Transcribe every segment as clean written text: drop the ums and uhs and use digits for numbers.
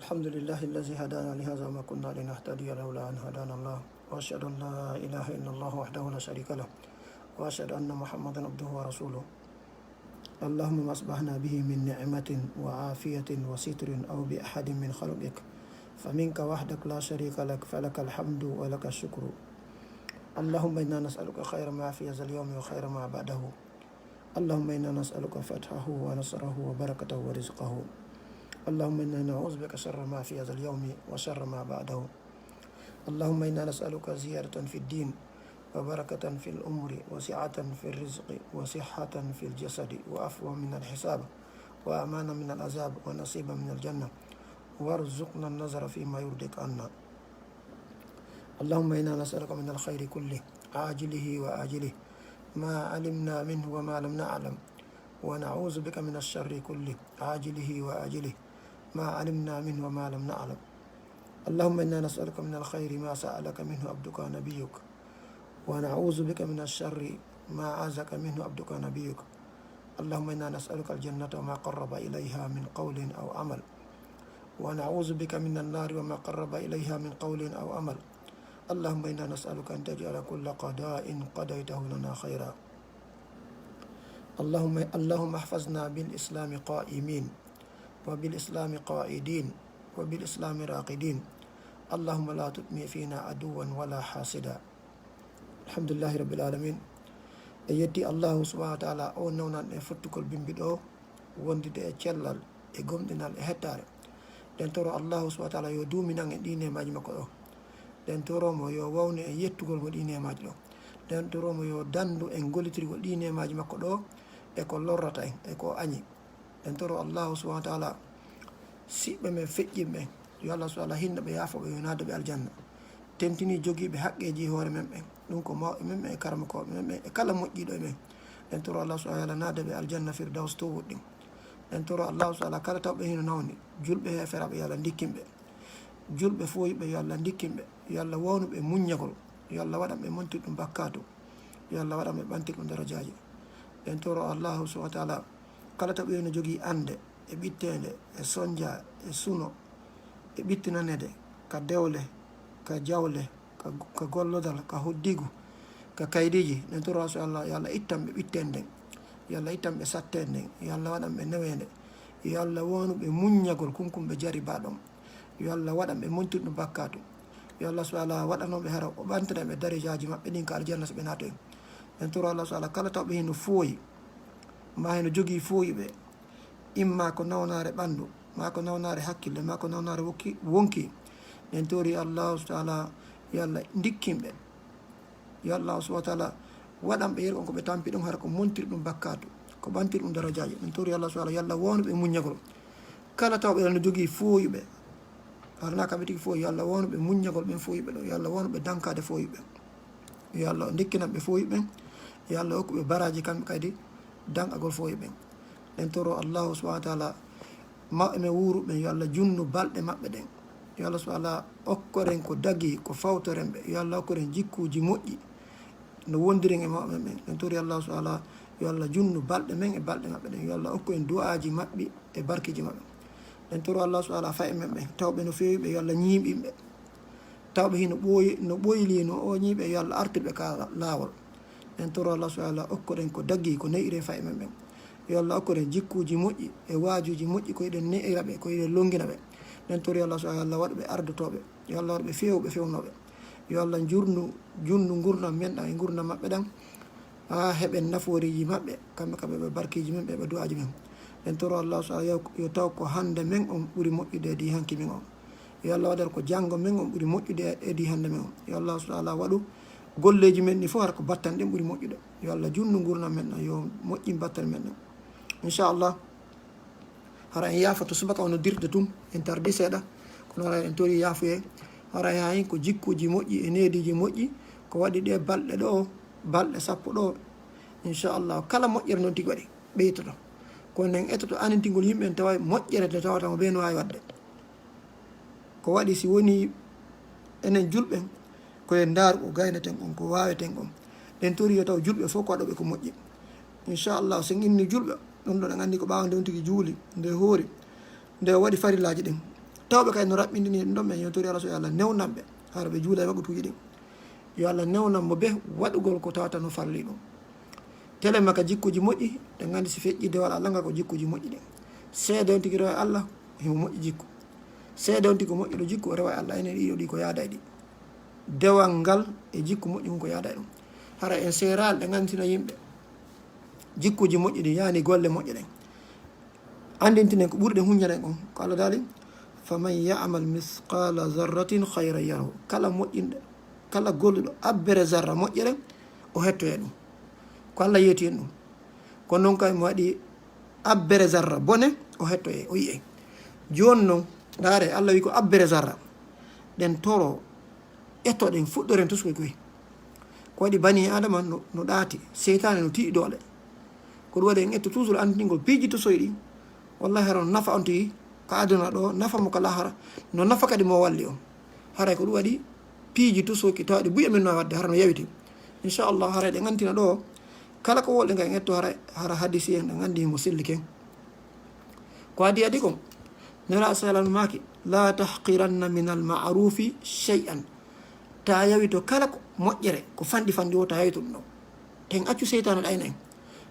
الحمد لله الذي هدانا لهذا وما كنا لنهتدي لولا أن هدانا الله وأشهد أن لا إله إلا الله وحده لا شريك له وأشهد أن محمدا عبده ورسوله اللهم ما أصبحنا به من نعمة وعافية وستر أو بأحد من خلقك فمنك وحدك لا شريك لك فلك الحمد ولك الشكر اللهم إنا نسألك خير ما في هذا اليوم وخير ما بعده اللهم إنا نسألك فتحه ونصره وبركته ورزقه اللهم إنا نعوذ بك شر ما في هذا اليوم وشر ما بعده اللهم إنا نسألك زيادة في الدين وبركة في الأمور وسعة في الرزق وصحة في الجسد وعفوا من الحساب وأمانا من العذاب ونصيبا من الجنة وارزقنا النظر فيما يرضيك عنا اللهم إنا نسألك من الخير كله عاجله وآجله ما علمنا منه وما لم نعلم ونعوذ بك من الشر كله عاجله وآجله ما علمنا منه وما لم نعلم اللهم إنا نسألك من الخير ما سألك منه عبدك نبيك ونعوذ بك من الشر ما عازك منه عبدك نبيك اللهم إنا نسألك الجنة وما قرب إليها من قول أو عمل ونعوذ بك من النار وما قرب إليها من قول أو عمل اللهم إنا نسألك أن تجعل كل قضاء قضيته لنا خيرا اللهم احفظنا بالإسلام قائمين وبالإسلام قائدين وبالإسلام راقدين اللهم لا تطمئ فينا عدوا ولا حاسدا الحمد لله رب العالمين يدي الله سبحانه وتعالى o nownan e fottukol bimbiɗo wondide e cellal e gomɗinal e hettare nden toro allahu subahana taala yo duminan e ɗi nemaji makko ɗo nden toromo yo wawne e yettugol mo ɗi nemaji ɗo nden toromo yo dandu en gollitirgol ɗi nemaji makko ɗo e ko lorrata en e ko añi nden toro allahu subahana taala siɓɓe men feƴƴiɓe men yo allah subahana hinna ɓe yaafoɓe yo nadaɓe aljanna tentini jogiiɓe haqqeji hoore men ɓen ɗum ko mawɓe men ɓen e karmakoɓe men ɓen e kala moƴƴiɗo e men nden toro allah subahana taala nadaɓe aljanna firdaus to woɗɗin nden toro allahu subahana kala tawɓe hino nawni julɓe heferaɓe yo allah ndikkinɓe julɓe foyiɓe yo allah ndikkinɓe yo allah wawnuɓe muññagol yo allah waɗanɓe montirɗum bakkatu yo allah waɗanɓe ɓantirɗum darajaji nden toro allahu subahana taala kala tawɓe hino jogii ande e ɓittede e sondia e suno e ɓittinanede ka dewle ka jawle ka gollodal ka hoddigu ka kaydiji nden toro allah yo allah ittanɓe ɓitten nden yo allah ittanɓe sattede nden yo allah waɗanɓe newede yo allah wawnuɓe muññagol kunkumɓe jari baɗon yo allah waɗanɓe montirɗum bakkatu yo allah subahana waɗanoɓe hara o ɓantanaɓe darajaji maɓɓe ɗin ka aljanna so ɓe natoen nden toro allah subahana kala tawɓe hino fooyi ma heno jogii fooyiɓe imma ko nawnare ɓandu ma ko nawnare hakkille ma ko nawnare wonki nden tori allahu subahana taala yo allah ndikkinɓe yo allah subahana taala waɗanɓe yeru on ko ɓe tampi ɗum hara ko montir ɗum bakkatu ko ɓantir ɗum darajaji nden tori allah subahana yo allah wawnuɓe muññagol kala tawɓe no jogii fooyiɓe harna kamɓe tigi fooyi yo allah wawnuɓe muññagol ɓen fooyiɓe ɗo yo allah wawnuɓe dankade fooyiɓe yo allah ndikkinanɓe fooyiɓen yo allah hokkuɓe baraji kamɓe kadi danƙagol fooyiɓen nden toro allahu subahana taala mawɓe men wuruɓen yo allah junnu balɗe maɓɓe ɗen yo allah subahana okkoren ko dagi ko fawtoren ɓe yo allah okkoren jikkuji moƴƴi no wondiren e mawɓe men nden tori allahu subahana yo allah junnu balɗe men e balɗe maɓɓe ɗen yo allah okku en du'aji maɓɓi e barkiji maɓɓe nden toro allah subahana fa e men ɓen tawɓe no fewiɓe yo allah ñiiɓinɓe tawɓe hino no ɓoyli no o ñiiɓe yo allah artirɓe ka laawol nden toro allah subahana okkoɗen ko daggi ko neyiren fa e men ɓen yo allah okkoɗen jikkuji moƴƴi e waajuji moƴƴi ko yiɗen ne'ira ɓe ko yiɗen longina ɓe nden tori allah subahana allah waɗaɓe ardotoɓe yo allah waɗaɓe fewɓe fewnoɓe yo allah junnu gurdam men ɗam e gurdam maɓɓe ɗam ha heɓen naforiji maɓɓe kamɓe kamɓe ɓe barkiji men ɓe ɓe du'aji men nden toro allah subahana yo taw ko hande men on ɓuuri moƴƴude e di hanki men on yo allah waɗat ko janggo men on ɓuuri moƴƴude e di hande men on yo allah subahana waɗu golleji men ɗi fof hara ko battan ɗen ɓuuri moƴƴude yo allah junnu gurdam men ɗam yo moƴƴin battan men ɗam inchallah hara en yaafa to subaka ono dirde tum en tardi seeɗa kono hara en tori yaafuye hara hayin ko jikkuji moƴƴi e nediji moƴƴi ko waɗi ɗe balɗe ɗo balɗe sappo ɗo inchallah kala moƴƴere noon tigi waɗi ɓeytoto kono en etoto anintigol yimɓe en tawa moƴƴere nde tawatamo ɓe no wawi wadde ko waɗi si woni enen julɓen koyen daaru o gayneten on ko waweten on ɗen tori yo taw julɓe fof ko waɗoɓe ko moƴƴi inchallah sen inni julɓe ɗum ɗo ɗen anndi ko ɓaawa nde on tigi juuli nde hoori nde waɗi farillaji ɗin tawɓe kay no raɓɓindini ɗum ɗon ɓe yewtori Allah so yo Allah newnanɓe hara ɓe juula e waɓatuji ɗin yo Allah newnan mo be waɗugol ko tawata no farli ɗum tele makka jikkuji moƴƴi ɗe gandi si feƴƴi dewal Allah nga ko jikkuji moƴƴi ɗin seede on tigi rewa Allah himo moƴƴi jikku seede on tigi ko moƴƴuɗo jikku o rewa Allah enen ɗiɗo ɗi ko yaada e ɗi dewal ngal e jikku moƴƴi mum ko yaada e ɗum hara en seeral ɗe gantina yimɓe jikkuji moƴƴi ɗi yani golle moƴƴe ɗen andintinen ko ɓurɗe huññaɗen on ko Allah daali faman yamal misqala zarratin hayran yarahu kala moƴƴinɗe kala golluɗo abbere zarra moƴƴere o hettoye ɗum ko Allah yeeti en ɗum kono noon kay mo waɗi abbere zarra bone o hettoye o yiye joni noon ndaare Allah wi ko abbere zarra ɗen toro ettoɗen fuɗɗoren toskoy koy ko waɗi bani adama no ɗaati seytane no tiɗi doole ko ɗum waɗi en etto toujours andinigol piiji tosoye ɗi wallahi hara no nafa on tigi ko aduna ɗo nafa mo ko lahara no nafa kadi mo walli on haray ko ɗum waɗi piiji tosoki tawaɗi buya men no wadde hara no yawiti inchallah haray ɗe gantina ɗo kala ko wolɗe nga en etto hara hadisi en ɗe gandi mo selli ken ko adi adi kon nela salan maki la tahqiranna min almarufi shay'an ta yawi to kala ko moƴƴere ko fanɗi fanɗi o ta yawi to ɗum ɗo ten accu seytane ɗayna en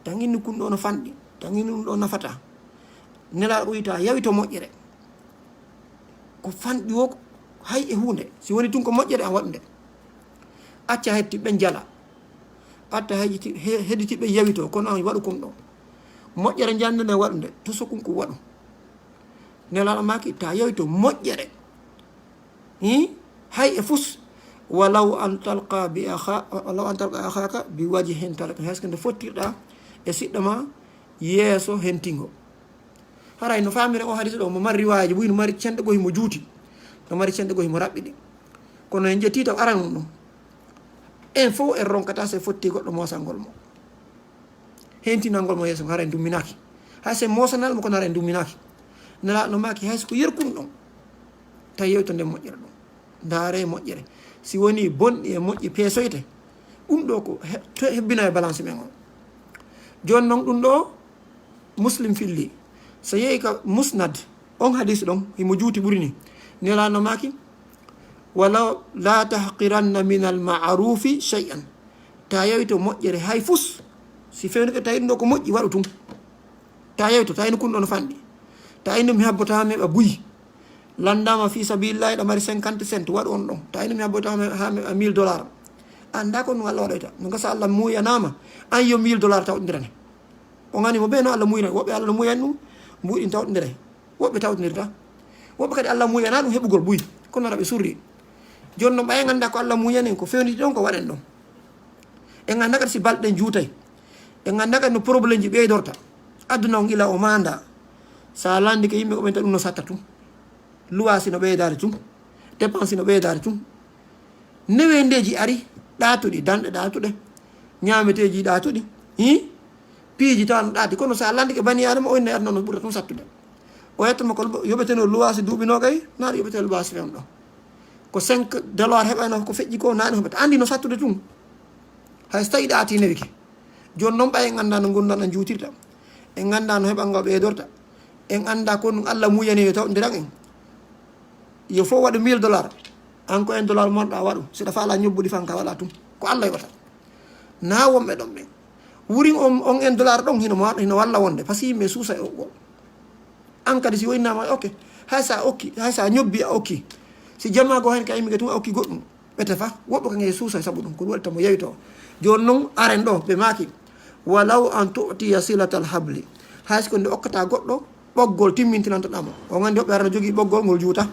tan inni kun ɗo no fanɗi tan inni ɗum ɗo nafata nelaɗo ɓoyi ta yawi to moƴƴere ko fanɗi o hay e hunde si woni tun ko moƴƴere an waɗu nde acca hettiɓe jala atta heɗitiɓe yawito kono an waɗu kum ɗo moƴƴere jande nde waɗu nde to so kum ko waɗu nelaɗo maki ta yawi to moƴƴere hay e fus walaw an talqa akhaka bi wajhin talqa haske nde fottirɗa e siɗɗo ma yeeso hentingo haray no famire o hadis ɗo mo mari riwayaji ɓuyi no mari cenɗe goyi mo juuti no mari cenɗe goyi mo raɓɓiɗi kono en jetti taw aran ɗum en fof en ronkata se fotti goɗɗo mosangol mo hentinalngol mo yeeso hara en dumminaki hay se mosanal mo kono hara en dumminaki nela no maki hayso ko yerkum ɗon taw yewto nde moƴƴere ɗum ndaare moƴƴere si woni bonɗi e moƴƴi peesoyte ɗum ɗo ko hebbino e balance men on joni noon ɗum ɗo muslim filli so yeehi ka musnad on hadis ɗon himo juuti ɓuri ni nelano maki walaw la tahqiranna min almarufi shay'an ta yawi to moƴƴere hay fus si fewni ko tawino ɗo ko moƴƴi waɗu tun ta yawi to tawino kun ɗo no fanɗi tawino mi habbota meɓa buyi landama fi sabilillahi ɗo mari 50 cent waɗu on ɗon tawino mi habbota ha meɓa $1000 anda ko ɗum Allah waɗoyta no gasa Allah muyanama an yo $1000 tawɗodirane o gani mo ɓe no Allah muyana woɓɓe Allah muyani ɗum mbuɗin tawɗodire woɓɓe tawɗodirta woɓɓe kadi Allah muyana ɗum heɓugol buyi kono raɓe surri joni noon ɓaye ganda ko Allah muyanen ko fewniti ɗon ko waɗen ɗon en ganda kadi si balɗen juutay en ganda kadi no probléme ji ɓeydorta aduna on ila o manda sa landi ko yimɓe ko ɓenta ɗum no satta tum luwasi no ɓeydade tum dépense no ɓeydade tum newendeji ari ɗatuɗi danɗe ɗatuɗe ñameteji ɗatuɗi piiji tawa no ɗaati kono sa landi ko bani adama o inne aduna no ɓurta tum sattude o yettoma ko yoɓeteno luwasi duuɓino kay naɗo yoɓete luwasi fem ɗo ko $5 heɓano ko feƴƴi ko nani heɓata andi no sattude tum hay so tawi ɗaati newike joni noon ɓay en anda no gurdal en juutirta en ganda no heɓalngal ɓeydorta en anda ko ɗum Allah muyani yo tawɗodiran en yo fof waɗa $1000 an ko $1 monɗa waɗu siɗa faala ñobbuɗi fan ka waɗa tum ko Allah yoɓata na wonɓe ɗon ɓen wurin on $1 ɗon hino walla wonde par ce que yimɓe suusa e oɓɓol an kadi si woynama ok hay sa okki hay sa ñobbi a okki si jammago hen ka yimɓe tuma a okki goɗɗum ɓete fa woɓɓe ko nge suusa saabu ɗum ko ɗum waɗi tamo yawito joni noon aren ɗo ɓe maki walaw an tu'tiya silatal habli hay siko nde okkata goɗɗo ɓoggol timmintinantoɗamo o gandi hoɓɓe arano jogui ɓoggol ngol juuta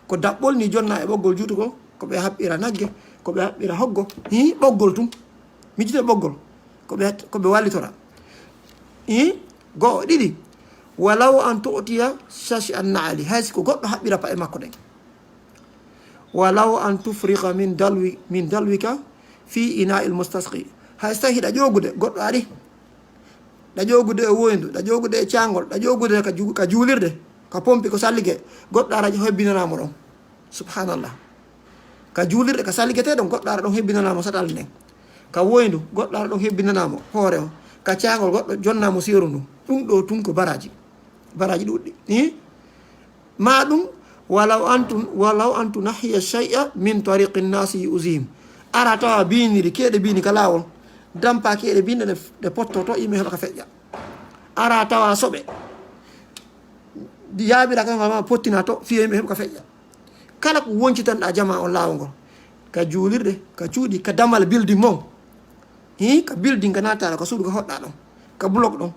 ko daɓɓol ni jonna e ɓoggol juutugol koɓe haɓɓira nagge koɓe haɓɓira hoggo ɓoggol tum mijjite ɓoggol koɓe wallitora go'o ɗiɗi walaw an tu'tiya sashi an naali hay siko goɗɗo haɓɓira paɗe makko ɗen walaw an tufriqa min dalwika fi ina il mustasqi hay so tawi hiɗa ƴogude goɗɗo ari ɗa ƴogude e woyndu ɗa ƴogude e cangol ɗa ƴogude ka juulirde ka pompi ko sallige goɗɗo ara hebbinanamo ɗon subhanallah ka juulirde ka salligeteɗon goɗɗo ara ɗon hebbinanamo saɗal nden ka woyndu goɗɗo ara ɗon hebbinanamo hoore o ka cangol goɗɗo jonnamo siru ndu ɗum ɗo tun ko baraji ɗuɗɗi ma ɗum walaw an tunahiya shay'a min tariqi nnasi usihim ara tawa biniri keɗe bini ka lawol dampa keɗe binde ɗe pottoto yimɓe heɓa ka feƴƴa ara tawa soɓe yaɓira kama pottina to fiyo yimɓe heɓa ka feƴƴa kala ko woncitanɗa jama on lawol ngol ka juulirɗe ka cuuɗi ka damal building mon ka building ka nattaɗo ka suudu ka hoɗɗa ɗon ka bloc ɗon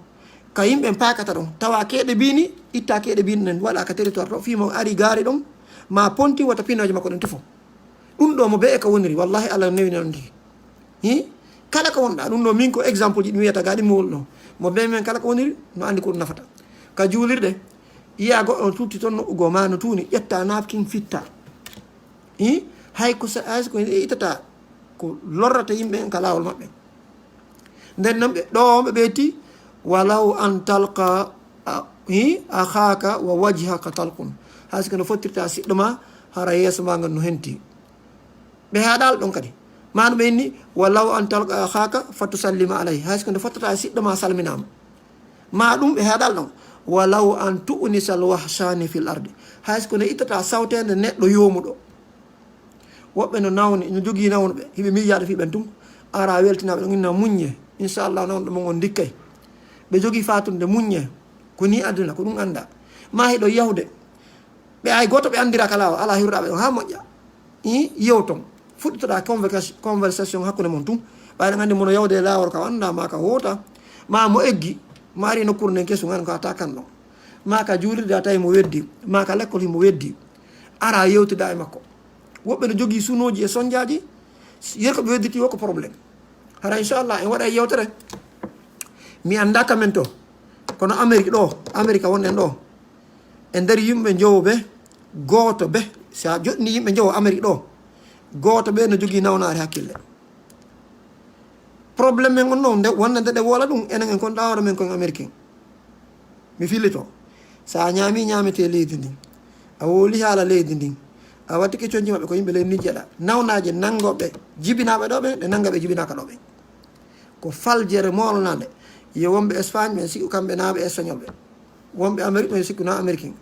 ka yimɓe pakata ɗon tawa keɗe bini itta keɗe bini nen waɗa ka territoire to fimo ari gaari ɗon ma ponti wata pinoje makko ɗen tefo ɗum ɗo mo be e ka woniri wallahi allah newina on ndiki kala ko wonɗa ɗum ɗo min ko exemple ji ɗum wiyata ga ɗimmowol ɗo mo be men kala ko woniri no andi ko ɗum nafata ka juulirɗe yiya goɗɗo tutti toon noɓɓugo ma no tuuni ƴetta napkin fitta hay ko itata ko lorrata yimɓe en ka lawol maɓɓe nden noon ɓe ɗo ɓe ɓeyti walaw an talqa akhaka wa wajhaka talqun hayso no fottirta siɗɗo ma hara yeeso ma ngal no henti ɓe haɗal ɗon kadi mano ɓe inni walaw an talqa akhaka fatusallima alayhi hayso no fottata siɗɗo ma salminama ma ɗum ɓe haɗal ɗon walaw an tu'nisal wahshani fil ardi hayso no ittata sawtede neɗɗo yomuɗo woɓɓe no nawni no jogui nawnuɓe hiɓe miijaɗo fiɓen tum ara weltinaɓe ɗon inna muññe inchallah nawno ɗo on dikkay ɓe jogui fatunde muññe ko ni aduna ko ɗum anda ma heɗo yahde ɓe ay goto ɓe andira ka lawa ala hirraɓe ɗon ha moƴƴa yewton fuɗɗitoɗa conversation hakkude mon tum ɓayɗen andi mono yawde lawol ka anda ma ka hoota ma mo eggi ma ari nokkude nden kesu gan ko ata kan ɗon ma ka juulirde a tawi mo weddi ma ka l'école himo weddi ara yewtida e makko woɓɓe no jogui sunoji e sondiaji yerko ɓe wedditi wo ko probléme hara inchallah en waɗa yewtere mi anda kamen to kono amérique wonɗen ɗo e nder yimɓe jowoɓe goto ɓe sa joɗɗini yimɓe jowo amérique ɗo goto ɓe no jogui nawnare hakkille probléme men on noon nde wonde nde ɗe wola ɗum enen en kon ɗawara men kon américain mi fillito sa ñami ñamete leydi ndin a woli haala leydi ndin a watti keccoji maɓɓe ko yimɓe ley nijjeɗa nawnaje nangoɓe jibinaɓe ɗo ɓe ɗe nangaɓe jibinaka ɗo ɓe ko faljere molnade yo wonɓe espagne ɓe sikku kamɓe naɓe espagnol ɓe wonɓe amérique ɓe sikku na américain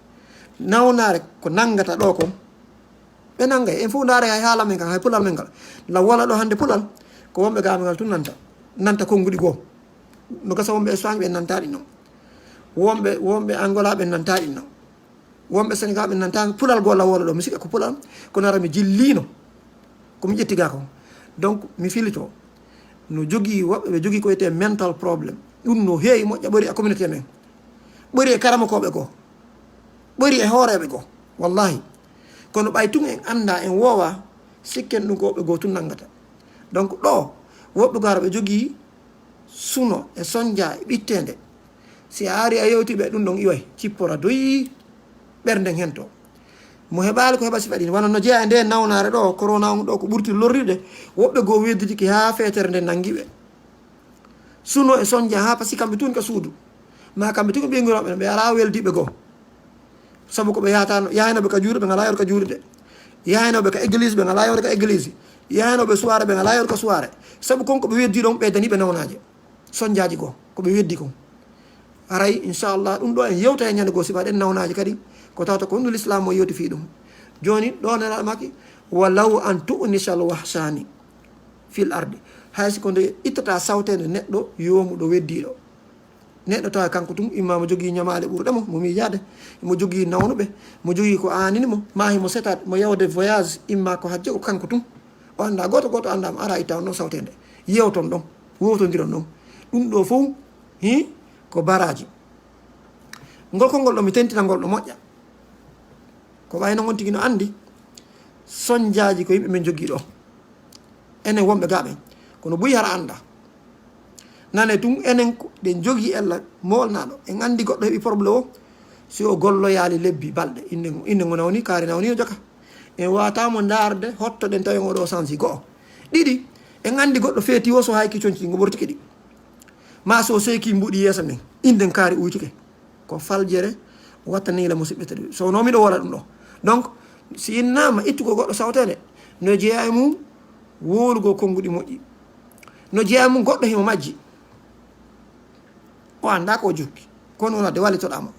nawnare ko nangata ɗo ko ɓe nangay en fof daare hay haala men kan hay pulal men ngal la wola ɗo hande pulal ko wonɓe gaɓe ngal tun nanta konnguɗi goo no gasa wonɓe espagne ɓe nantaɗi noon wonɓe angola ɓe nantaɗi noon wonɓe sénégal ɓe nanta pulal goo la wola ɗo mi sikka ko pulal kono ara mi jillino komi ƴettiga ko donc mi filito no jogui woɓɓe ɓe jogui ko wiyete mental probléme ɗum no heewi moƴƴa ɓori e communauté men ɓori e karamakoɓe goo ɓori e hooreɓe goo wallahi kono ɓay tun en anda en woowa sikken ɗum ko woɓɓe goo tun nangata donc ɗo woɓɓe goo ara ɓe jogui suno e sondia e ɓittede si a ari a yewtiɓe ɗum ɗon iway cippora doyi ɓerden hen to mo heɓali ko heɓa sifa ɗin wona no jeeya e nde nawnare ɗo corona on ɗo ko ɓurti lorrirde woɓɓe goo wedditiki ha feetere nde nanguiɓe suno e sondia ha par ce que kamɓe tun ka suudu ma kamɓe tun ko ɓiyguroɓe ɓe ala weldiɓe goo saabu koɓe yatano yahanoɓe ka juuɗe ɓe ngala yawde ka juulde yahanoɓe ka église ɓe ngala yawde ka église yahanoɓe soirée ɓe ngala yawde ka soirée saabu konko ɓe weddi ɗon ɓeydaniɓe nawnaje sondiaji goo koɓe weddi kon aray inchallah ɗum ɗo en yewta e ñande goo sifa ɗen nawnaji kadi ko tawta ko ɗum l'islam o yewti fi ɗum joni ɗo nelaɗo makki walaw an tu'nisal wahsani fil ardi haysi ko nde ittata sawtede neɗɗo yomuɗo weddiɗo neɗɗo tawa kanko tum imma mo jogui ñamale ɓurɗemo mo miijade mo jogui nawnuɓe mo jogui ko anini ma himo setat mo yawde voyage imma ko hajje ko kanko tum o anda goto andama ara itta on ɗon sawtede yewton ɗon wowtodiron ɗon ɗum ɗo fof ko baraji ngol konngol ɗo mi tentina ngol ɗo moƴƴa ko wayno gon tigui no andi sondiaji ko yimɓe men jogui ɗo enen wonɓe gaɓen kono ɓuyi hara anda nane tun enen ɗen jogui ella molnaɗo en andi goɗɗo heeɓi probléme o si o golloyali lebbi balɗe inde ngo nawni kaari nawni o joka en watamo darde hotto ɗen tawi oɗo sensi goho ɗiɗi en andi goɗɗo feeti o so hayki coñci ngo ɓortiki ɗi ma so seki mbuɗi yeesa men inden kaari uytike ko faljere wattanile musidɓe tadi so no miɗo wola ɗum ɗo donc si innama ittugo goɗɗo sawtede no jeeya e mum wolugo konnguɗi moƴƴi no jeeya mum goɗɗo himo majji o anda ko jukki kono wonade wallitoɗama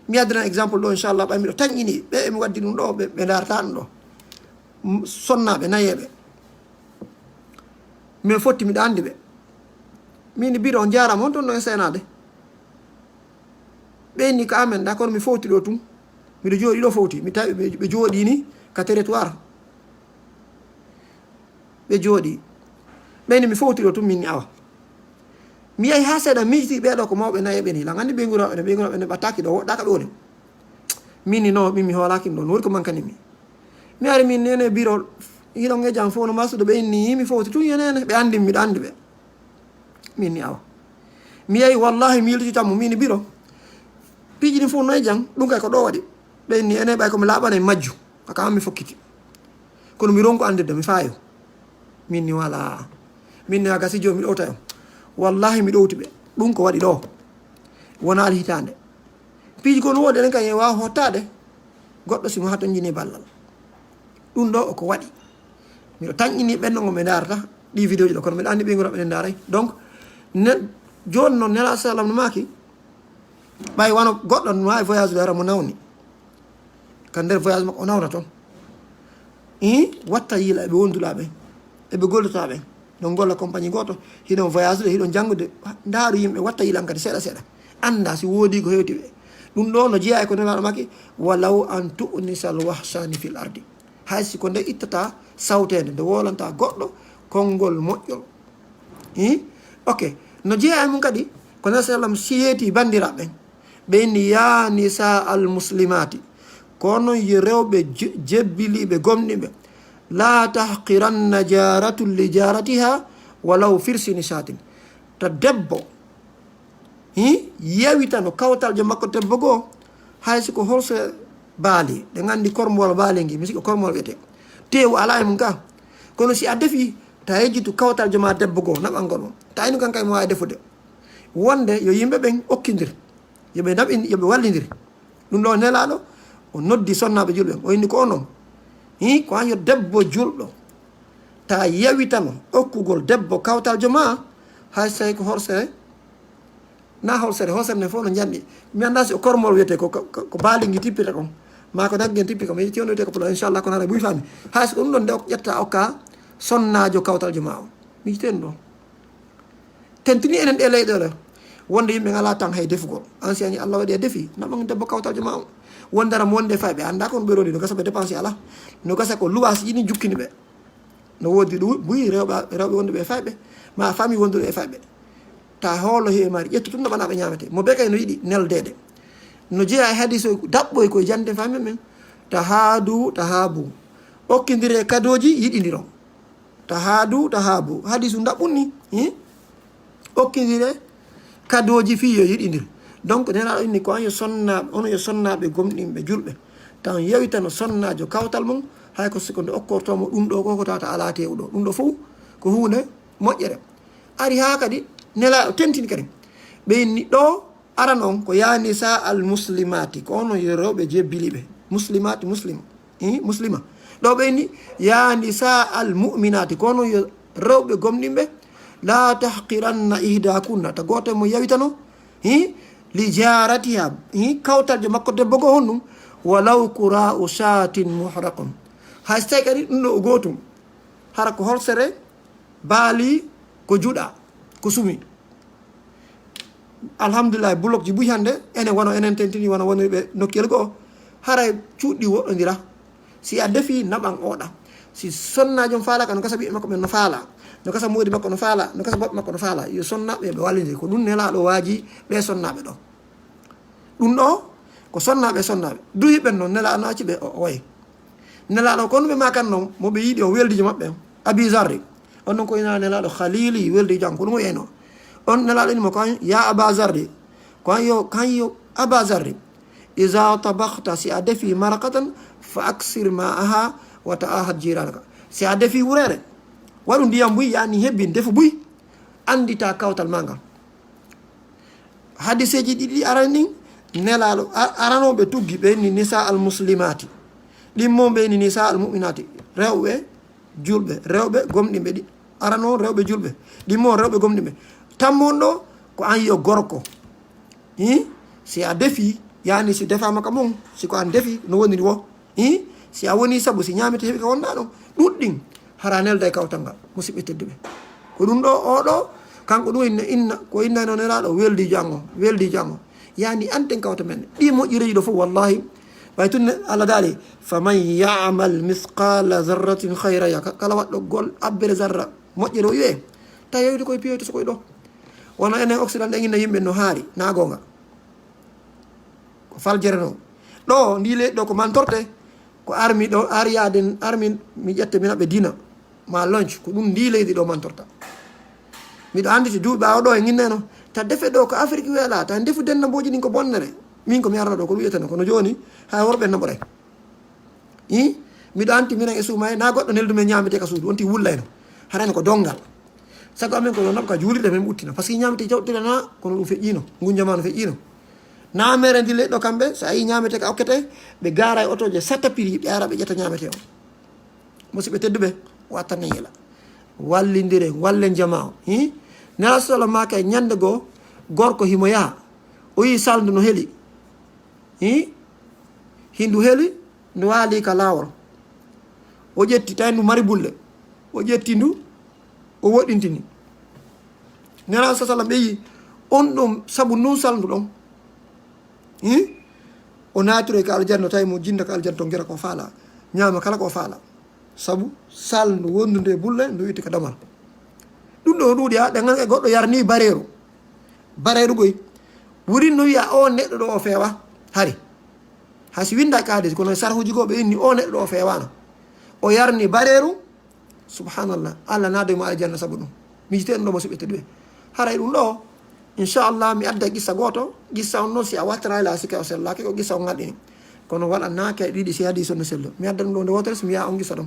mi addana exemple ɗo inchallah ɓay miɗo tañƴini ɓe emi waddi ɗum ɗo ɓe darata ɗum ɗo sonnaɓe nayeɓe min fotti miɗo andi ɓe min biro on jarama on toon no e senade ɓeyni ka amen da kono mi fowti ɗo tum miɗo jooɗi ɗo fowti mi tawi ɓe jooɗini ka territoire ɓe jooɗi ɓeyni mi fowti ɗo tum min ni awa mi yahi ha seeɗa miijiti ɓeɗo ko mawɓe nayeɓe ni lan andi ɓe ne ɓattaki ɗo woɗɗaka ɗo de min ni non min mi hoolaki ɗon wori ko mankanimi mi ari min nene biro hiɗon e jam fof no masuɗo ɓeyni mi fowti tum yenene ɓe andi miɗo andi ɓe min ni awa mi yahi wallahi mi yiltitammo min ni biro piiji ɗin fof noye jang ɗum kay ko ɗo waɗi ɓeyni ene ɓay komi laaɓana e majju haka mi fokkiti kono mi ronko andirde mi faayo min ni wala min ni aga si joni mi ɗowta on wallahi mi ɗowti ɓe ɗum ko waɗi ɗo wonaali hitande piiji kono woodi enen kay e wawa hottade goɗɗo simo ha ton jini ballal ɗum ɗo ko waɗi miɗo tañƴini ɓenno ngo ɓe darata ɗi vidéo ji ɗo kono miɗa andi ɓe guraɓe ɗen daray donc joni noon nela sallam no maki ɓay wano goɗɗo no wawi voyage ɗo ara mo nawni ka nder voyage makko o nawna toon watta yiila eɓe wondulaɓe eɓe gollotaɓe ɗon golla compagnie goto hiɗon voyage ɗo hiɗon janggude ndaaru yimɓe watta yiilan kadi seeɗa seeɗa anda si woodi ko hewti ɓe ɗum ɗo no jeeya e ko nelaɗo makki walaw an tu'nisal wahsani fil ardi haysi ko nde ittata sawtede nde wolanta goɗɗo konngol moƴƴol ok no jeeya e mum kadi ko nel sallam siyeeti bandiraɓe ɓeyni ya nisa al muslimati kono yo rewɓe jebbiliɓe gomɗiɓe la tahqiranna jaratun li jaratiha walaw firsini shatin to debbo yewitano kawtaljo makko debbo goo haysi ko holso baali ɗe gandi kormowol baali ngi mi siko kormowol wiyete tewu ala e mum ka kono si a defi ta yejjitu kawtaljo ma debbo goo naɓalngol mum ta inu kankay mo wawi defude wonde yo yimɓe ɓen okkidir yoɓe naɓi yoɓe wallidir ɗum ɗo nelaɗo o noddi sonnaɓe julɓe o inni ko onon ko an yo debbo julɗo ta yewitano okkugol debbo kawtaljo ma hay so tawi ko horsere na horsere ne fof no janɗi mi anda si o kormol wiyete ko baalingi tippita kon ma ko naggen tippi kam yetti on wiyete ko polo inchallah kono hara ɓuy fami hay so ko ɗum ɗon nde ƴetta okka sonnajo kawtaljo ma o mi yiteni ɗon tentini enen ɗe leyɗele wonde yimɓe ngala tan hay defugol an si añi allah waɗi e defi naɓa debbo kawtaljo ma o wondara mo wonde fayɓe anda kono ɓeɗoni no gasa ɓe dépense ala no gasa ko luwas yiɗi jukkini ɓe no wodi ɗum ɓuyi rewɓe wonde ɓe fayɓe ma famille wonduɗo e fayɓe ta hoolo heewi mari ƴettu tum naɓanaɓe ñamete mo ɓe kay no yiɗi neldede no jeeya e hadis o daɓɓoy koye jande famille men ta haadu ta haabu okkidire kadoji yiɗidiron ta haadu ta haabu hadis u daɓɓunni okkidire kadoji fi yo yiɗidir donc nelaɗo inni ko an yo sonnaɓe ono yo sonnaɓe gomɗinɓe julɓe tan yewitano sonnajo kawtal mum hay ko siko nde okkortomo ɗum ɗo ko tata ala tewɗo ɗum ɗo fof ko hunde moƴƴere ari ha kadi nelaɗo tentini kadi ɓeyni ɗo aran on ko yani sa al muslimati ko ono yo rewɓe jebbiliɓe muslimati muslima ɗo ɓeyni yani sa al muminati ko ono yo rewɓe gomɗinɓe la tahqiranna ihda kunna ta goto mo yawitano li jaratiha kawtaljo makko debbo go honɗum walaw kura'u shatin muhraqun hay so tawi kadi ɗum ɗo o gotum hara ko holsere baali ko juuɗa ko sumi alhamdulillah bloc ji ɓuyi hande ene wono enen tentini wona woniriɓe nokkiyel goo haray cuuɗɗi woɗɗodira si a defi naɓan oɗa si sonnajom faalaka no gasa ɓiɓe makko ɓen no faala no gasa moodi makko no faala no gasa boɓɓe makko no faala yo sonnaɓe ɓe wallidiri ko ɗum nelaɗo waaji ɓe sonnaɓe ɗo ɗum ɗo ko sonnaɓe duhi ɓen noon nelaɗo no acci ɓe o wayi nelaɗo ko ɗum ɓe makan noon moɓe yiiɗi o weldijo maɓɓe abi zarri on noon ko ina nelaɗo khalili weldi jang ko ɗum o yeyno on nelaɗo inimo ko an ya aba zarri ko kan yo aba zarri iza tabakta si a defi marakatan fa aksir ma'aha wa ta'ahad jiranaka si a defi wurere waɗu ndiyam buy yani hebbin defu buy andita kawtal ma ngal hadiseji ɗiɗi aran ɗin nelaɗo aranoɓe tuggi ɓe ni nisa al muslimati ɗimmo ɓe ni nisa al muminati rewɓe julɓe rewɓe gomɗinɓe ɗi arano rewɓe julɓe ɗimmo rewɓe gomɗinɓe tammon ɗo ko an yo gorko si a defi yani si defama ka mum siko an defi no woniri wo si a woni sabu si ñamete heɓi ka wonɗa ɗon ɗuɗɗin hara nelda e kawtanga musidɓe tedduɓe ko ɗum ɗo oɗo kanko ɗum inna ko innano neraɗo weldi jango yani anten kawta men ɗi moƴƴireji ɗo fof wallahi way tunne allah daali faman yamal misqala zarratin hayra ya kala waɗɗo gol abbere zarra moƴƴere o wiye ta yewde koye piyoyto sokoye ɗo wono enen occident ɗe inna yimɓe no haari na gonga ko faljere no ɗo ndi leydi ɗo ko mantorte ko armi ɗo ariyade armi mi ƴette mi naɓe dina ma lonce ko ɗum ndi leydi ɗo mantorta miɗo anditi duuɓi ɓawa ɗo e ginneno ta defe ɗo ko afrique weela ta defu dennamboji ɗin ko bonnere min komi arata ɗo ko wiyeteno kono joni ha worɓe naɓoray miɗo anti minen e suuma na goɗɗo neldumen ñamete ka suudu wonti wullayno harani ko dongal sago amen kono naɓa ka juulirɗe men ɓuttina par ce que ñamete jawɗire na kono ɗum feƴƴino gunjamano feƴƴino na mere ndi leɗɗo kamɓe so a yi ñamete ka okkete ɓe gara e otoje satta prix ɓe ara ɓe ƴetta ñamete o musidɓe tedduɓe wattanne yela wallidire wallen jama o nela solo maka e ñande goo gorko himo yaha o yi saldu no heeli hindu heeli ndu waali ka lawol o ƴetti tawi ndu mari bulle o ƴetti ndu o woɗɗintini nela sa sallam ɓeyi on ɗum saabu nun saldu ɗon o natiro ka aljanna tawi mo jinda ka aljanna to gera ko faala ñama kala ko faala saabu sal ndu wondu nde bulle ndu witti ka damal ɗum ɗo ɗuuɗi a ɗengan e goɗɗo yarni bareru goy wurin no wiya o neɗɗo ɗo o feewa hari hasi winda kaade kono sarhuji goo ɓe inni o neɗɗo ɗo o feewano o yarni bareru subhanallah allah nadoymo aljanna saabu ɗum mijiteɗum ɗo mo siɓe teɗuɓe haray ɗum ɗo inchallah mi adda gissa goto gissa on noon si a wattara la sika o sellake ko gissa o ngaɗini kono waɗannake ɗiɗi si hadis on no sello mi adda ɗum ɗo nde wotere somi yaha on gissa ɗon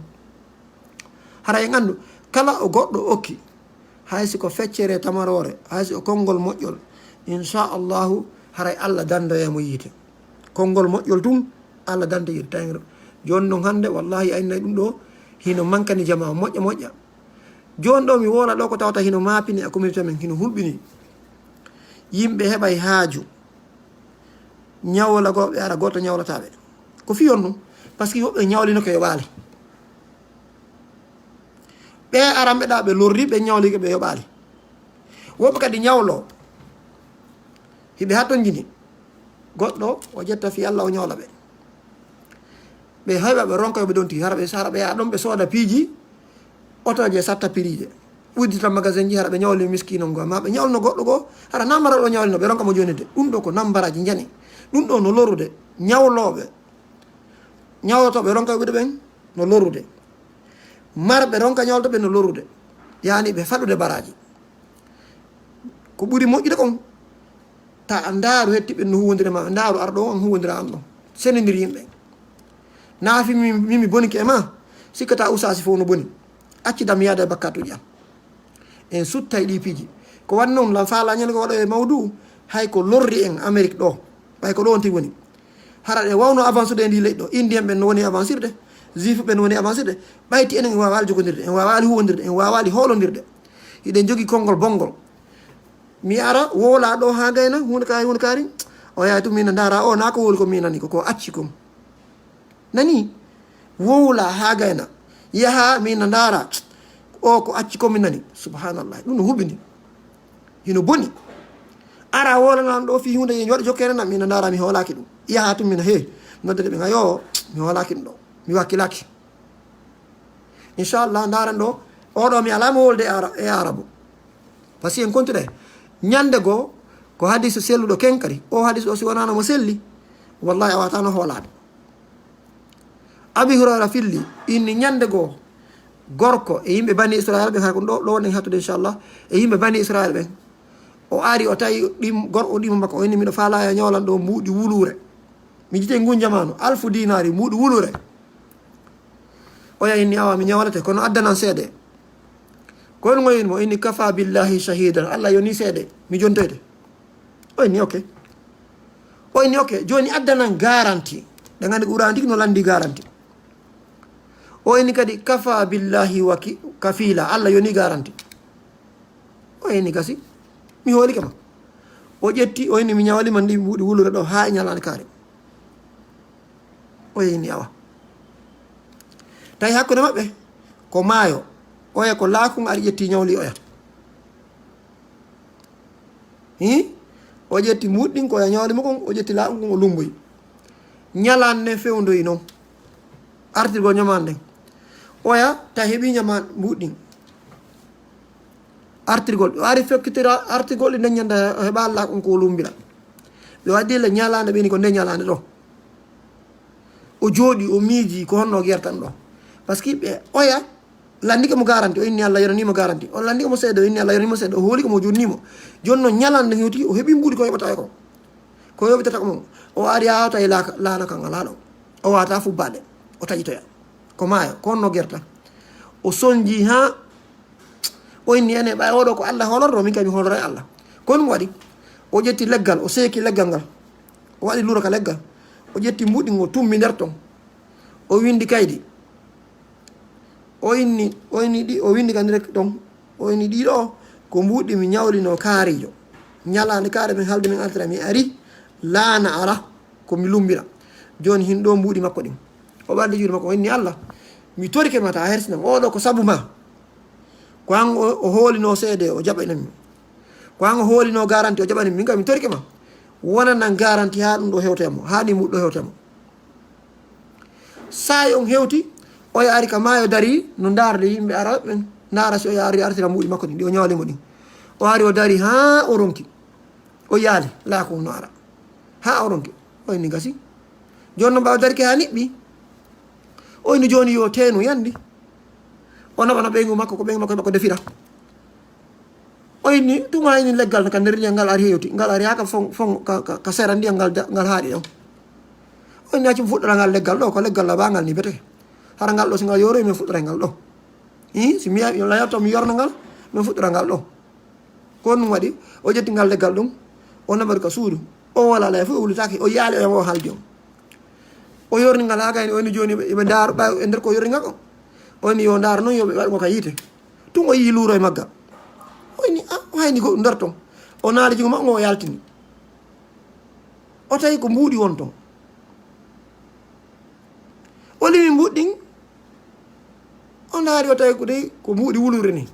haray en andu kala o goɗɗo okki haysi ko feccere tamarore haysi o konngol moƴƴol inchallahu haray allah dandoyamo yiite konngol moƴƴol tum allah danda yiite tawiro joni noon hande wallahi aynayi ɗum ɗo hino mankani jama moƴƴa joni ɗo mi wola ɗo ko tawata hino mapini e communauté men hino hulɓini yimɓe heɓay haaju ñawlagoɓe ara goto ñawlataɓe ko fiyon ɗum par ce que woɓɓe ñawlino ko yoɓali ɓe aranɓeɗa ɓe lorri ɓe ñawlike ɓe yoɓali woɓɓe kadi ñawlo hiɓe hatton jini goɗɗo o ƴetta fi allah o ñawla ɓe ɓe heɓa ɓe ronkoyoɓe ɗon tigi hara ɓe yaha ɗon ɓe sooda piiji otoje satta pirije uddita magasin ji hara ɓe ñawli miskino ngo ma ɓe ñawlino goɗɗo goo hara nambara ɗo ñawlino ɓe ronka mo jonide ɗum ɗo ko nambaraji jani ɗum ɗo no lorude ñawloɓe ñawlotoɓe ronkayoɓe ɓen no lorude marɓe ronka ñawlotoɓe no lorude yani ɓe faɗude baraji ko ɓuuri moƴƴude kon ta ndaaru hettiɓe no huwodire ma ndaaru arɗo on huwodira am ɗon senodir yimɓe naafi mimi boniki e ma sikkata usasi fof no boni accidam yaada e bakkatuji am en suttay ɗi piiji ko wanni noon la faalañande ko waɗo e mawdou hay ko lorri en amérique ɗo ɓay ko ɗo on tigi woni hara ɗe wawno avance ude e ndi leyɗi ɗo indien ɓen no woni avancirde juif ɓen no woni avancirde ɓayti enen en wawali jogodirde en wawali huwodirde en wawali hoolodirde hiɗen jogui konngol bonngol mi ara woola ɗo ha gayna hunde kaari o yahay tum mina dara o na ko woli ko minani ko acci kom nani wowla ha gayna yaha mina dara o ko acci komi nani subhanallah ɗum no huɓini hino boni ara wolanan ɗo fi hunde yen waɗa jokkere nam mina dara mi hoolaki ɗum yaha tum mina he noddede ɓe gayo mi hoolaki ɗum ɗo mi wakkilaki inchallah daren ɗo oɗo mi alama wolde e arabu par ce que en continue ñande goo ko hadis selluɗo kenkari o hadis o si wonano mo selli wallahi a watano hoolade abi hurayra filli inni ñande goo gorko e yimɓe bani israil ɓen hay ko ɗo wonen hattude inchallah e yimɓe bani israil ɓen o ari o tawi gorko ɗimo makko o inni miɗo faala e ñawlan ɗo mbuuɗi wulure mi jite ngun jamanu 1000 dinari mbuuɗi wulure o ya inni awa mi ñawlete kono addanan seede kono ngoyinmo inni kafa billahi shahidan allah yoni seede mi jontoyde o inni ok joni addanan garanti ɗe gandi ɓuranti no landi garanti o inni kadi kafa billahi kafila allah yoni garanti o inni gasi mi hooli kama o ƴetti o inni mi ñawlima ndi mbuuɗi wulure ɗo ha e ñalande kaare o yini awa tawi hakkude maɓɓe ko maayo oya ko laakum aɗa ƴetti ñawli oya o ƴetti mbuɗɗin ko ya ñawlima kon o ƴetti laakum kon o lumboyi ñalande nden fewdoyi noon artirgol ñamande nden oya ta heeɓi ñama mbuɗɗin artirgol ɓe ari fekkitira artirgol ɗi nden ñanda o heɓa laakum ko lumbira ɓe waddile ñalande ɓeni ko nde ñalande ɗo o jooɗi o miiji ko honno gertan ɗo par ce que ɓe oya landike mo garanti o inni Allah yoranimo garanti o landike mo seeɗa o inni Allah yoranimo seeɗa o hooli ko mo jonnimo joni noon ñalande hewti o heeɓi mbuuɗi ko yoɓata ko yoɓitata ko mon o ari ha tawi laana kan ala ɗo o wata fubbade o taƴitoya ko maayo ko honno gerta o sonji ha o inni ene ɓay oɗo ko Allah holorɗo min kadi mi holora e Allah kono mo waɗi o ƴetti leggal o seeki leggal ngal o waɗi lura ka leggal o ƴetti mbuɗi ngo tummi nder ton o windi kaydi o inni ɗi o windi kadi rek ton o inni ɗiɗo ko mbuɗi mi ñawlino kaarijo ñalande kaare min halde min altira mi ari laana ala komi lumbira joni hin ɗo mbuɗi makko ɗin o ɓalli juuɗe makko o inni Allah mi torike ma ta hersinam oɗo ko sabu ma ko an o hoolino seede o jaɓanami ko an o hoolino garanti o jaɓanami min kam mi torike ma wonanan garanti ha ɗum ɗo hewtemo ha ɗi mbuɗɗo hewtemo sayi on hewti o yaari ka maayo dari no darde yimɓe ara ɓen ndara si o yaari artira mbuɗi makko ɗin ɗi o ñawlimo ɗin o ari o dari ha o ronki o yaali laakum no ara ha o ronki o inni gasi joni no mbawa darike ha niɓɓi o inni joni yo teenu yandi o naɓana ɓeygu makko ko ɓeygu makko heɓa ko defira o inni tuma ini leggal ka nder ndiyam ngal ari hewti ngal ari ha ka sera ndiyam ngal haaɗi ɗon o inni accum fuɗɗora ngal leggal ɗo ko leggal labangal ni bete hara ngal ɗo so ngal yoroy min fuɗɗora ngal ɗo si mi layatto mi yorno ngal min fuɗɗora ngal ɗo ko ɗum waɗi o ƴetti ngal leggal ɗum o naɓari ka suudu o wala laya fof o wulitaki o yaali o yamo haaldi on o yorni ngal ha gayni o inni joni eɓe daaro ɓa e nder ko yorni ngal o o inni yo daaro noon yoɓe waɗgo ka yiite tun o yii luuro e magga o inni o hayni ko nder ton o naali jigo makko o yaltini o tawi ko mbuuɗi won ton o limi mbuɗɗin o ndaari o tawi ko dey ko mbuuɗi wulure ni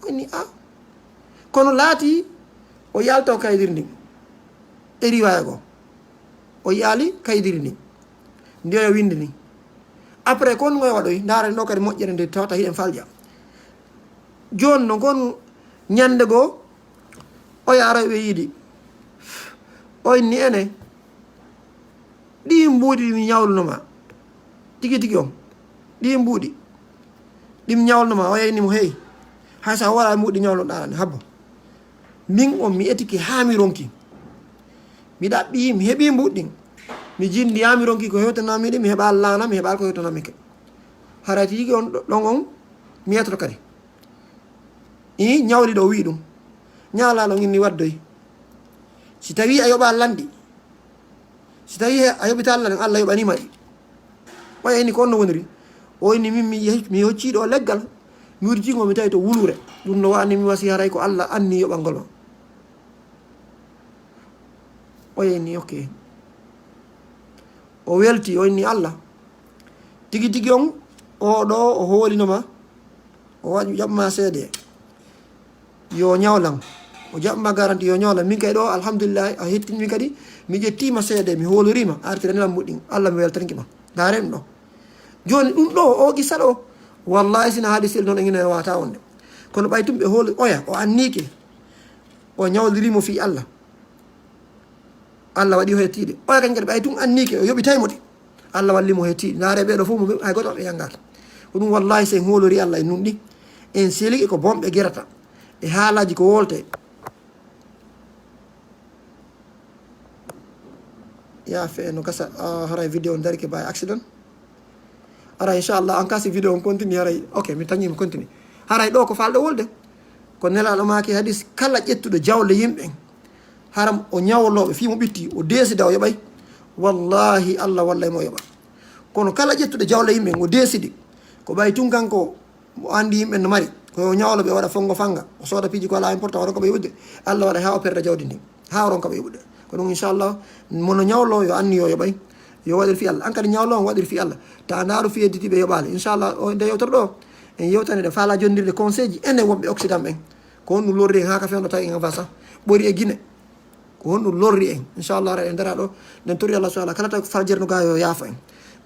o inni kono laati o yalto kaydiri ndin e riwaya go o yaali kaydiri ndin ndiyo windi ni après kon ngoy waɗoy ndaara ɗo kadi moƴƴere nde tawta hiɗen falƴa joni no gon ñande goo o yaara ɓe yiiɗi o inni ene ɗi mbuuɗi ɗimi ñawlunoma tigi tigi on ɗi mbuuɗi ɗimi ñawlunoma o yaynimo heyi hay sa wala mbuuɗi ñawloɗaɗane habbo min on mi etiki ha mi ronki mi ɗaɓɓi mi heeɓi mbuɗɗin mi jindi ha mi ronki ko hewtanami ɗi mi heeɓa laana mi heeɓa ko hewtanami ke harati tigi on ɗon on mi yetoto kadi ñawli ɗo wi ɗum ñalaɗo inni waddoy si tawi a yoɓa landi si tawi a yoɓita Allah ɗen Allah yoɓanima ɗi o inni ko on no woniri o inni min mi hocciɗo leggal mi wurtigo mi tawi to wulure ɗum no wani mi wasi haray ko Allah anni yoɓalngol ma o inni ok o welti o inni Allah tigi tigi on oɗo o hoolinoma o waɗi jaɓma seede yo ñawlan o jaɓma garanti yo ñawlan min kay ɗo alhamdulillahi a hettinmi kadi mi ƴettima seede mi hoolorima artiranilam mbuɗɗin Allah mi weltaninkima darem ɗo joni ɗum ɗo o gissa ɗo wallahi sina haadi sel noon e ine wata wonde kono ɓay tum ɓe hooli oya o annike o ñawlirimo fi Allah Allah waɗi o hettiɗe oya kañ kadi ɓay tum annike o yoɓitaymo ɗi Allah wallimo hettiɗi ndaare ɓeɗo fof mo hay goto ɓe yangata ko ɗum wallahi sen hoolori Allah e nun ɗi en seeli ko bomɓe gerata e haalaji ko wolte ya fe no gasa haray vidéo on darike by accident ara inchallah en cas si vidéo on continue haray ok mi tañima continue haray ɗo ko falɗo wolde ko nelaɗo maki hadis kala ƴettuɗo jawle yimɓen haram o ñawloɓe fimo ɓitti o desida o yoɓay wallahi Allah wallay mo yoɓa kono kala ƴettuɗo jawle yimɓen o desidi ko ɓay tun kanko mo andi yimɓen no mari ko ko ñawlo ɓe waɗa fongo fanga o sooda piiji ko ala important waɗon ko ɓe yiɓude Allah waɗa ha o perde jawdi ndi ha ron ko ɓe yiɓude ko ɗum inchallah mono ñawlo yo anni yo yoɓay yo waɗir fi Allah an kadi ñawlo on waɗir fi Allah ta ndaɗo fi yedditiɓe yoɓali inchallah o nde yewtere ɗo en yewtani ɗe faala jondirde conseil ji enen wonɓe occident ɓen ko honɗum lorri en ha ka fewno tawi en avance ɓori e Guinée ko honɗum lorri en inchallah ara en dara ɗo nden tori Allah subhanahu kala tawi fajirno ga yo yaafo en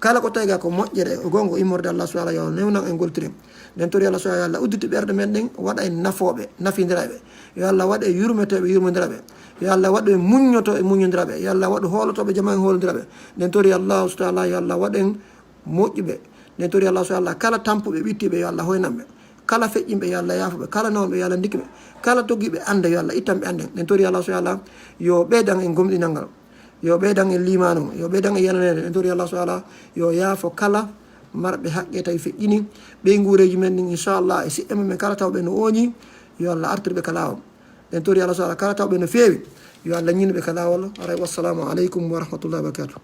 kala ko tawi ga ko moƴƴere gongo immorde Allah subhanahu yo newnan en goltiren nden tori Allah subhanahu yo Allah uddite ɓerde men ɗen waɗa en nafoɓe nafidiraɓe yo Allah waɗa e yurmeteɓe yurmodiraɓe yo Allah waɗa e muññoto e muñodiraɓe yo Allah waɗa holotoɓe jama en holodiraɓe nden tori Allah subhanahu yo Allah waɗa en moƴƴuɓe nden tori Allah subhanahu kala tampuɓe ɓittiɓe yo Allah hoynanɓe kala feƴƴimɓe yo Allah yaafoɓe kala nawɓe yo Allah dikkiɓe kala toggiɓe ande yo Allah ittanɓe anden nden tori Allah subhanahu yo ɓeydan en gomɗinal ngal yo ɓeydan en limanu yo ɓeydan en yananede nden tori Allah subhanahu yo yaafo kala marɓe haqqe tawi feƴƴini ɓey guureji men ɗin inchallah e siƴƴe men kala tawɓe no ooñi yo Allah artirɓe ka lawol nden tori Allah subhanahu kala tawɓe no feewi yo Allah ñinɓe ka lawol aray wassalamu aleykum wa rahmatullahi wa barakatuh